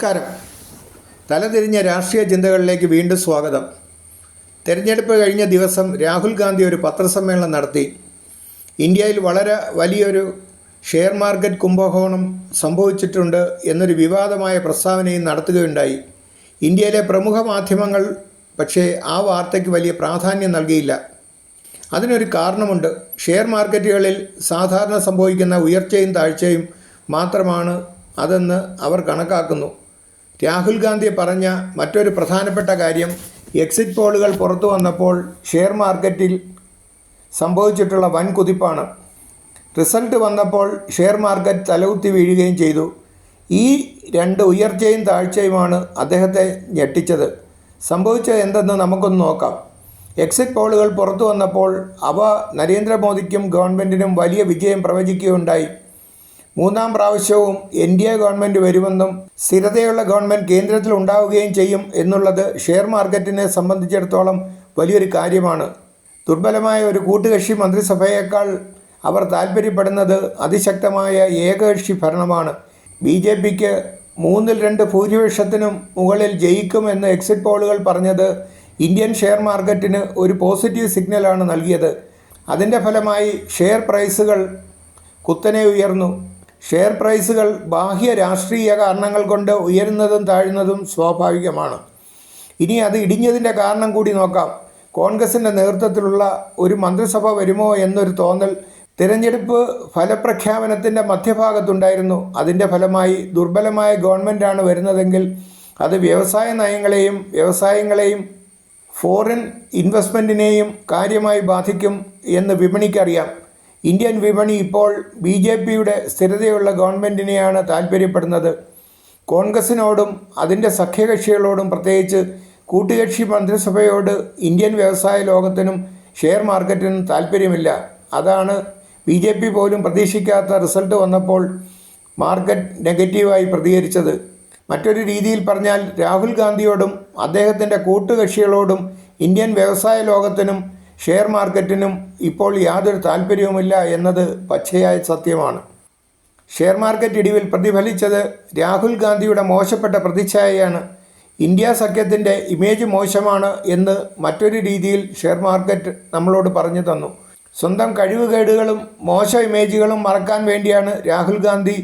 നമസ്കാരം. തലതിരിഞ്ഞ രാഷ്ട്രീയ ചിന്തകളിലേക്ക് വീണ്ടും സ്വാഗതം. തെരഞ്ഞെടുപ്പ് കഴിഞ്ഞ ദിവസം രാഹുൽ ഗാന്ധി ഒരു പത്രസമ്മേളനം നടത്തി. ഇന്ത്യയിൽ വളരെ വലിയൊരു ഷെയർ മാർക്കറ്റ് കുംഭകോണം സംഭവിച്ചിട്ടുണ്ട് എന്നൊരു വിവാദമായ പ്രസ്താവനയും നടത്തുകയുണ്ടായി. ഇന്ത്യയിലെ പ്രമുഖ മാധ്യമങ്ങൾ പക്ഷേ ആ വാർത്തയ്ക്ക് വലിയ പ്രാധാന്യം നൽകിയില്ല. അതിനൊരു കാരണമുണ്ട്. ഷെയർ മാർക്കറ്റുകളിൽ സാധാരണ സംഭവിക്കുന്ന ഉയർച്ചയും താഴ്ചയും മാത്രമാണ് അതെന്ന് അവർ കണക്കാക്കുന്നു. രാഹുൽ ഗാന്ധി പറഞ്ഞ മറ്റൊരു പ്രധാനപ്പെട്ട കാര്യം എക്സിറ്റ് പോളുകൾ പുറത്തു വന്നപ്പോൾ ഷെയർ മാർക്കറ്റിൽ സംഭവിച്ചിട്ടുള്ള വൻ കുതിപ്പാണ്. റിസൾട്ട് വന്നപ്പോൾ ഷെയർ മാർക്കറ്റ് തലകുത്തി വീഴുകയും ചെയ്തു. ഈ രണ്ട് ഉയർച്ചയും താഴ്ചയുമാണ് അദ്ദേഹത്തെ ഞെട്ടിച്ചത്. സംഭവിച്ചത് എന്തെന്ന് നമുക്കൊന്ന് നോക്കാം. എക്സിറ്റ് പോളുകൾ പുറത്തു വന്നപ്പോൾ അവ നരേന്ദ്രമോദിക്കും ഗവൺമെൻറ്റിനും വലിയ വിജയം പ്രവചിക്കുകയുണ്ടായി. മൂന്നാം പ്രാവശ്യവും എൻ.ഡി.എ ഗവൺമെൻറ് വരുമെന്നും സ്ഥിരതയുള്ള ഗവൺമെൻറ് കേന്ദ്രത്തിൽ ഉണ്ടാവുകയും ചെയ്യും എന്നുള്ളത് ഷെയർ മാർക്കറ്റിനെ സംബന്ധിച്ചിടത്തോളം വലിയൊരു കാര്യമാണ്. ദുർബലമായ ഒരു കൂട്ടുകക്ഷി മന്ത്രിസഭയേക്കാൾ അവർ താൽപ്പര്യപ്പെടുന്നത് അതിശക്തമായ ഏകകക്ഷി ഭരണമാണ്. ബി.ജെ.പിക്ക് 2/3 ഭൂരിപക്ഷത്തിനും മുകളിൽ ജയിക്കുമെന്ന് എക്സിറ്റ് പോളുകൾ പറഞ്ഞത് ഇന്ത്യൻ ഷെയർ മാർക്കറ്റിന് ഒരു പോസിറ്റീവ് സിഗ്നലാണ് നൽകിയത്. അതിൻ്റെ ഫലമായി ഷെയർ പ്രൈസുകൾ കുത്തനെ ഉയർന്നു. ഷെയർ പ്രൈസുകൾ ബാഹ്യ രാഷ്ട്രീയ കാരണങ്ങൾ കൊണ്ട് ഉയരുന്നതും താഴുന്നതും സ്വാഭാവികമാണ്. ഇനി അത് ഇടിഞ്ഞതിൻ്റെ കാരണം കൂടി നോക്കാം. കോൺഗ്രസിൻ്റെ നേതൃത്വത്തിലുള്ള ഒരു മന്ത്രിസഭ വരുമോ എന്നൊരു തോന്നൽ തിരഞ്ഞെടുപ്പ് ഫലപ്രഖ്യാപനത്തിൻ്റെ മധ്യഭാഗത്തുണ്ടായിരുന്നു. അതിൻ്റെ ഫലമായി ദുർബലമായ ഗവൺമെൻറ്റാണ് വരുന്നതെങ്കിൽ അത് വ്യവസായ നയങ്ങളെയും വ്യവസായങ്ങളെയും ഫോറിൻ ഇൻവെസ്റ്റ്മെൻറ്റിനെയും കാര്യമായി ബാധിക്കും എന്ന് വിപണിക്കറിയാം. ഇന്ത്യൻ വിപണി ഇപ്പോൾ ബി.ജെ.പിയുടെ സ്ഥിരതയുള്ള ഗവൺമെൻറ്റിനെയാണ് താൽപ്പര്യപ്പെടുന്നത്. കോൺഗ്രസിനോടും അതിൻ്റെ സഖ്യകക്ഷികളോടും പ്രത്യേകിച്ച് കൂട്ടുകക്ഷി മന്ത്രിസഭയോട് ഇന്ത്യൻ വ്യവസായ ലോകത്തിനും ഷെയർ മാർക്കറ്റിനും താൽപ്പര്യമില്ല. അതാണ് ബി.ജെ.പി പോലും പ്രതീക്ഷിക്കാത്ത റിസൾട്ട് വന്നപ്പോൾ മാർക്കറ്റ് നെഗറ്റീവായി പ്രതികരിച്ചത്. മറ്റൊരു രീതിയിൽ പറഞ്ഞാൽ രാഹുൽ ഗാന്ധിയോടും അദ്ദേഹത്തിൻ്റെ കൂട്ടുകക്ഷികളോടും ഇന്ത്യൻ വ്യവസായ ലോകത്തിനും ഷെയർ മാർക്കറ്റിനും ഇപ്പോൾ യാതൊരു താൽപ്പര്യവുമില്ല എന്നത് പച്ചയായ സത്യമാണ്. ഷെയർ മാർക്കറ്റ് ഇടിവിൽ പ്രതിഫലിച്ചത് രാഹുൽ ഗാന്ധിയുടെ മോശപ്പെട്ട പ്രതിച്ഛായയാണ്. ഇന്ത്യ സഖ്യത്തിൻ്റെ ഇമേജ് മോശമാണ് എന്ന് മറ്റൊരു രീതിയിൽ ഷെയർ മാർക്കറ്റ് നമ്മളോട് പറഞ്ഞു തന്നു. സ്വന്തം കഴിവുകേടുകളും മോശം ഇമേജുകളും മറക്കാൻ വേണ്ടിയാണ് രാഹുൽ ഗാന്ധി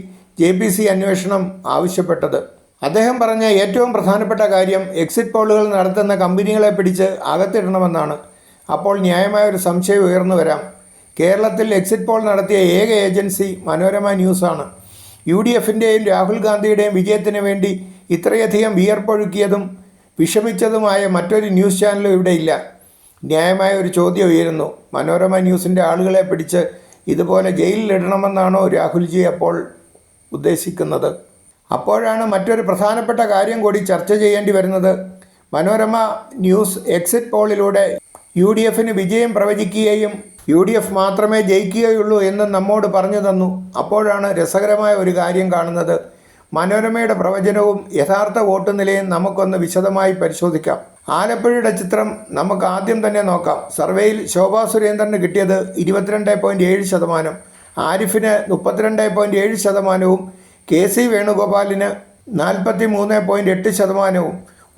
JPC അന്വേഷണം ആവശ്യപ്പെട്ടത്. അദ്ദേഹം പറഞ്ഞ ഏറ്റവും പ്രധാനപ്പെട്ട കാര്യം എക്സിറ്റ് പോളുകൾ നടത്തുന്ന കമ്പനികളെ പിടിച്ച് അകത്തിടണമെന്നാണ്. അപ്പോൾ ന്യായമായ ഒരു സംശയം ഉയർന്നു വരാം. കേരളത്തിൽ എക്സിറ്റ് പോൾ നടത്തിയ ഏക ഏജൻസി മനോരമ ന്യൂസാണ്. UDFൻ്റെയും രാഹുൽ ഗാന്ധിയുടെയും വിജയത്തിന് വേണ്ടി ഇത്രയധികം വിയർപ്പൊഴുക്കിയതും വിഷമിച്ചതുമായ മറ്റൊരു ന്യൂസ് ചാനലും ഇവിടെയില്ല. ന്യായമായ ഒരു ചോദ്യം ഉയരുന്നു. മനോരമ ന്യൂസിൻ്റെ ആളുകളെ പിടിച്ച് ഇതുപോലെ ജയിലിലിടണമെന്നാണോ രാഹുൽജി അപ്പോൾ ഉദ്ദേശിക്കുന്നത്? അപ്പോഴാണ് മറ്റൊരു പ്രധാനപ്പെട്ട കാര്യം കൂടി ചർച്ച ചെയ്യേണ്ടി വരുന്നത്. മനോരമ ന്യൂസ് എക്സിറ്റ് പോളിലൂടെ UDFന് വിജയം പ്രവചിക്കുകയും UDF മാത്രമേ ജയിക്കുകയുള്ളൂ എന്ന് നമ്മോട് പറഞ്ഞു തന്നു. അപ്പോഴാണ് രസകരമായ ഒരു കാര്യം കാണുന്നത്. മനോരമയുടെ പ്രവചനവും യഥാർത്ഥ വോട്ട് നിലയും നമുക്കൊന്ന് വിശദമായി പരിശോധിക്കാം. ആലപ്പുഴയുടെ ചിത്രം നമുക്ക് ആദ്യം തന്നെ നോക്കാം. സർവേയിൽ ശോഭാ സുരേന്ദ്രന് കിട്ടിയത് 22.7%, ആരിഫിന് 32.7%, KC വേണുഗോപാലിന് 43.8%.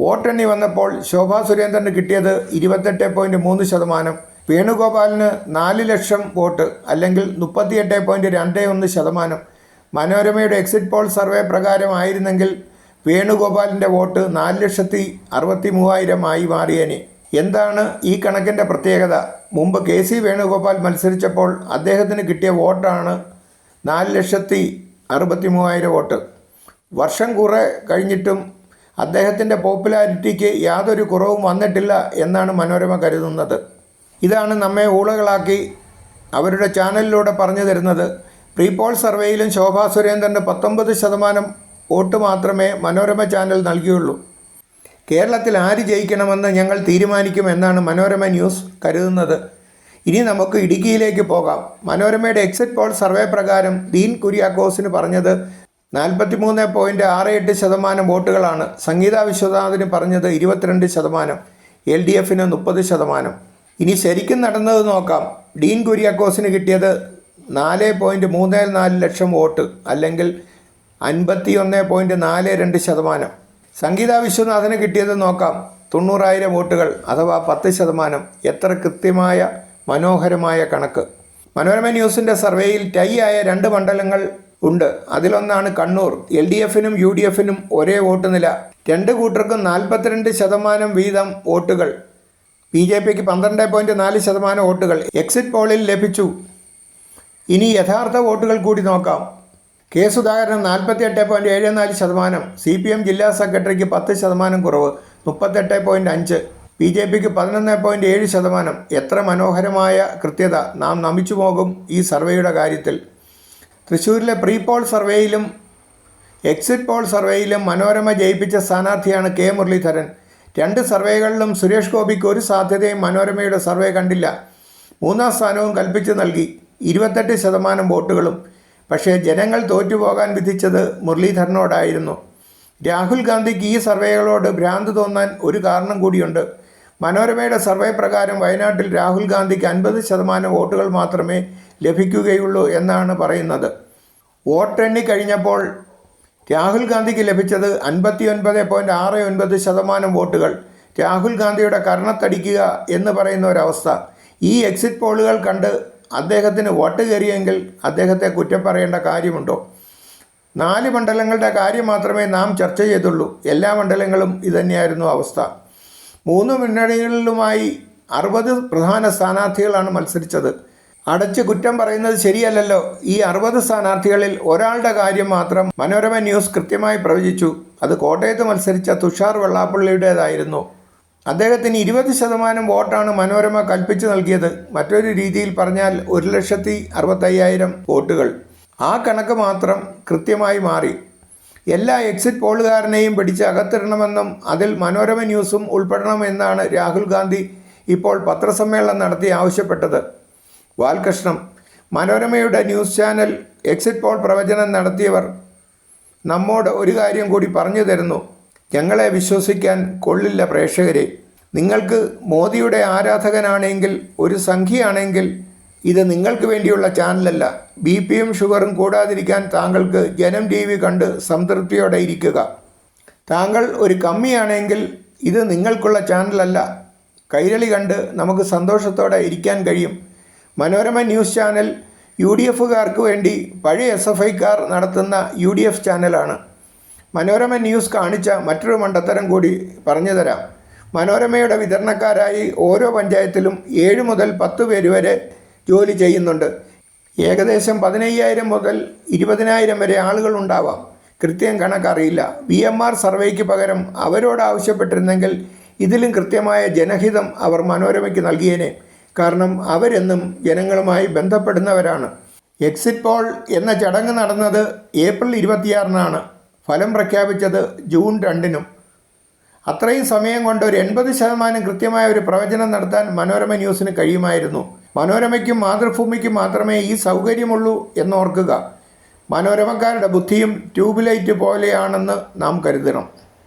വോട്ടെണ്ണി വന്നപ്പോൾ ശോഭാ സുരേന്ദ്രന് കിട്ടിയത് 28.3%, വേണുഗോപാലിന് 4 ലക്ഷം വോട്ട് അല്ലെങ്കിൽ 38.21%. മനോരമയുടെ എക്സിറ്റ് പോൾ സർവേ പ്രകാരം ആയിരുന്നെങ്കിൽ വേണുഗോപാലിൻ്റെ വോട്ട് 4,63,000 ആയി മാറിയേനെ. എന്താണ് ഈ കണക്കിൻ്റെ പ്രത്യേകത? മുമ്പ് KC വേണുഗോപാൽ മത്സരിച്ചപ്പോൾ അദ്ദേഹത്തിന് കിട്ടിയ വോട്ടാണ് 4,63,000 വോട്ട്. വർഷം കുറെ കഴിഞ്ഞിട്ടും അദ്ദേഹത്തിൻ്റെ പോപ്പുലാരിറ്റിക്ക് യാതൊരു കുറവും വന്നിട്ടില്ല എന്നാണ് മനോരമ കരുതുന്നത്. ഇതാണ് നമ്മെ ഊളകളാക്കി അവരുടെ ചാനലിലൂടെ പറഞ്ഞു തരുന്നത്. പ്രീ പോൾ സർവേയിലും ശോഭാ സുരേന്ദ്രന് 19% വോട്ട് മാത്രമേ മനോരമ ചാനൽ നൽകിയുള്ളൂ. കേരളത്തിൽ ആര് ജയിക്കണമെന്ന് ഞങ്ങൾ തീരുമാനിക്കുമെന്നാണ് മനോരമ ന്യൂസ് കരുതുന്നത്. ഇനി നമുക്ക് ഇടുക്കിയിലേക്ക് പോകാം. മനോരമയുടെ എക്സിറ്റ് പോൾ സർവേ പ്രകാരം ഡീൻ കുര്യാക്കോസിന് പറഞ്ഞത് 43.68% വോട്ടുകളാണ്. സംഗീത വിശ്വനാഥിന് പറഞ്ഞത് 22%, LDFന് 30%. ഇനി ശരിക്കും നടന്നത് നോക്കാം. ഡീൻ കുര്യാക്കോസിന് കിട്ടിയത് 4.34 ലക്ഷം വോട്ട് അല്ലെങ്കിൽ 51.42%. സംഗീത വിശ്വനാഥന് കിട്ടിയത് നോക്കാം. 90,000 വോട്ടുകൾ അഥവാ 10%. എത്ര കൃത്യമായ മനോഹരമായ കണക്ക്. മനോരമ ന്യൂസിൻ്റെ സർവേയിൽ ടൈ ആയ 2 മണ്ഡലങ്ങൾ ഉണ്ട്. അതിലൊന്നാണ് കണ്ണൂർ. LDFനും UDFനും ഒരേ വോട്ട് നില. 2 കൂട്ടർക്കും 42% വീതം വോട്ടുകൾ. BJPക്ക് 12.4% വോട്ടുകൾ എക്സിറ്റ് പോളിൽ ലഭിച്ചു. ഇനി യഥാർത്ഥ വോട്ടുകൾ കൂടി നോക്കാം. കെ സുധാകരൻ 48.74%. CPM ജില്ലാ സെക്രട്ടറിക്ക് 10% കുറവ്, 38.5%. BJPക്ക് 11.7%. എത്ര മനോഹരമായ കൃത്യത. നാം നമിച്ചു പോകും ഈ സർവേയുടെ കാര്യത്തിൽ. തൃശ്ശൂരിലെ പ്രീ പോൾ സർവേയിലും എക്സിറ്റ് പോൾ സർവേയിലും മനോരമ ജയിപ്പിച്ച സ്ഥാനാർത്ഥിയാണ് കെ മുരളീധരൻ. 2 സർവേകളിലും സുരേഷ് ഗോപിക്ക് ഒരു സാധ്യതയും മനോരമയുടെ സർവേ കണ്ടില്ല. 3-ാം സ്ഥാനവും കൽപ്പിച്ചു നൽകി, 28% വോട്ടുകളും. പക്ഷേ ജനങ്ങൾ തോറ്റുപോകാൻ വിധിച്ചത് മുരളീധരനോടായിരുന്നു. രാഹുൽ ഗാന്ധിക്ക് ഈ സർവേകളോട് ഭ്രാന്ത് തോന്നാൻ ഒരു കാരണം കൂടിയുണ്ട്. മനോരമയുടെ സർവേ പ്രകാരം വയനാട്ടിൽ രാഹുൽ ഗാന്ധിക്ക് 50% വോട്ടുകൾ മാത്രമേ ലഭിക്കുകയുള്ളൂ എന്നാണ് പറയുന്നത്. വോട്ടെണ്ണി കഴിഞ്ഞപ്പോൾ രാഹുൽ ഗാന്ധിക്ക് ലഭിച്ചത് 59.69% വോട്ടുകൾ. രാഹുൽ ഗാന്ധിയുടെ കർണത്തടിക്കുക എന്ന് പറയുന്ന ഒരവസ്ഥ. ഈ എക്സിറ്റ് പോളുകൾ കണ്ട് അദ്ദേഹത്തിന് വോട്ട് കയറിയെങ്കിൽ അദ്ദേഹത്തെ കുറ്റം പറയേണ്ട കാര്യമുണ്ടോ? 4 മണ്ഡലങ്ങളുടെ കാര്യം മാത്രമേ നാം ചർച്ച ചെയ്തുള്ളൂ. എല്ലാ മണ്ഡലങ്ങളും ഇതുതന്നെയായിരുന്നു അവസ്ഥ. 3 മുന്നണികളിലുമായി 60 പ്രധാന സ്ഥാനാർത്ഥികളാണ് മത്സരിച്ചത്. അടച്ച് കുറ്റം പറയുന്നത് ശരിയല്ലല്ലോ. ഈ 60 സ്ഥാനാർത്ഥികളിൽ ഒരാളുടെ കാര്യം മാത്രം മനോരമ ന്യൂസ് കൃത്യമായി പ്രവചിച്ചു. അത് കോട്ടയത്ത് മത്സരിച്ച തുഷാർ വെള്ളാപ്പള്ളിയുടേതായിരുന്നു. അദ്ദേഹത്തിന് 20% വോട്ടാണ് മനോരമ കൽപ്പിച്ചു നൽകിയത്. മറ്റൊരു രീതിയിൽ പറഞ്ഞാൽ 1,65,000 വോട്ടുകൾ. ആ കണക്ക് മാത്രം കൃത്യമായി മാറി. എല്ലാ എക്സിറ്റ് പോളുകാരനെയും പിടിച്ച് അകത്തിടണമെന്നും അതിൽ മനോരമ ന്യൂസും ഉൾപ്പെടണമെന്നാണ് രാഹുൽ ഗാന്ധി ഇപ്പോൾ പത്രസമ്മേളനം നടത്തി ആവശ്യപ്പെട്ടത്. വാൽകൃഷ്ണം: മനോരമയുടെ ന്യൂസ് ചാനൽ എക്സിറ്റ് പോൾ പ്രവചനം നടത്തിയവർ നമ്മോട് ഒരു കാര്യം കൂടി പറഞ്ഞു തരുന്നു. ഞങ്ങളെ വിശ്വസിക്കാൻ കൊള്ളില്ല പ്രേക്ഷകരെ. നിങ്ങൾക്ക് മോദിയുടെ ആരാധകനാണെങ്കിൽ, ഒരു സംഖ്യയാണെങ്കിൽ, ഇത് നിങ്ങൾക്ക് വേണ്ടിയുള്ള ചാനലല്ല. BPയും ഷുഗറും കൂടാതിരിക്കാൻ താങ്കൾക്ക് ജനം TV കണ്ട് സംതൃപ്തിയോടെ ഇരിക്കുക. താങ്കൾ ഒരു കമ്മിയാണെങ്കിൽ ഇത് നിങ്ങൾക്കുള്ള ചാനലല്ല. കൈരളി കണ്ട് നമുക്ക് സന്തോഷത്തോടെ ഇരിക്കാൻ കഴിയും. മനോരമ ന്യൂസ് ചാനൽ UDFകാർക്ക് വേണ്ടി പഴയ SFIക്കാർ നടത്തുന്ന UDF ചാനലാണ്. മനോരമ ന്യൂസ് കാണിച്ച മറ്റൊരു മണ്ടത്തരം കൂടി പറഞ്ഞു തരാം. മനോരമയുടെ വിതരണക്കാരായി ഓരോ പഞ്ചായത്തിലും 7 മുതൽ 10 പേര് വരെ ജോലി ചെയ്യുന്നുണ്ട്. ഏകദേശം 15,000 മുതൽ 20,000 വരെ ആളുകൾ ഉണ്ടാവാം. കൃത്യം കണക്കറിയില്ല. VMR സർവേക്ക് പകരം അവരോട് ആവശ്യപ്പെട്ടിരുന്നെങ്കിൽ ഇതിലും കൃത്യമായ ജനഹിതം അവർ മനോരമയ്ക്ക് നൽകിയേനെ. കാരണം അവരെന്നും ജനങ്ങളുമായി ബന്ധപ്പെടുന്നവരാണ്. എക്സിറ്റ് പോൾ എന്ന ചടങ്ങ് നടന്നത് ഏപ്രിൽ 26-നാണ്. ഫലം പ്രഖ്യാപിച്ചത് ജൂൺ 2-നും. അത്രയും സമയം കൊണ്ട് ഒരു 80% കൃത്യമായ ഒരു പ്രവചനം നടത്താൻ മനോരമ ന്യൂസിന് കഴിയുമായിരുന്നു. മനോരമയ്ക്കും മാതൃഭൂമിക്കും മാത്രമേ ഈ സൗകര്യമുള്ളൂ എന്നോർക്കുക. മനോരമക്കാരുടെ ബുദ്ധിയും ട്യൂബ് ലൈറ്റ് പോലെയാണെന്ന് നാം കരുതണം.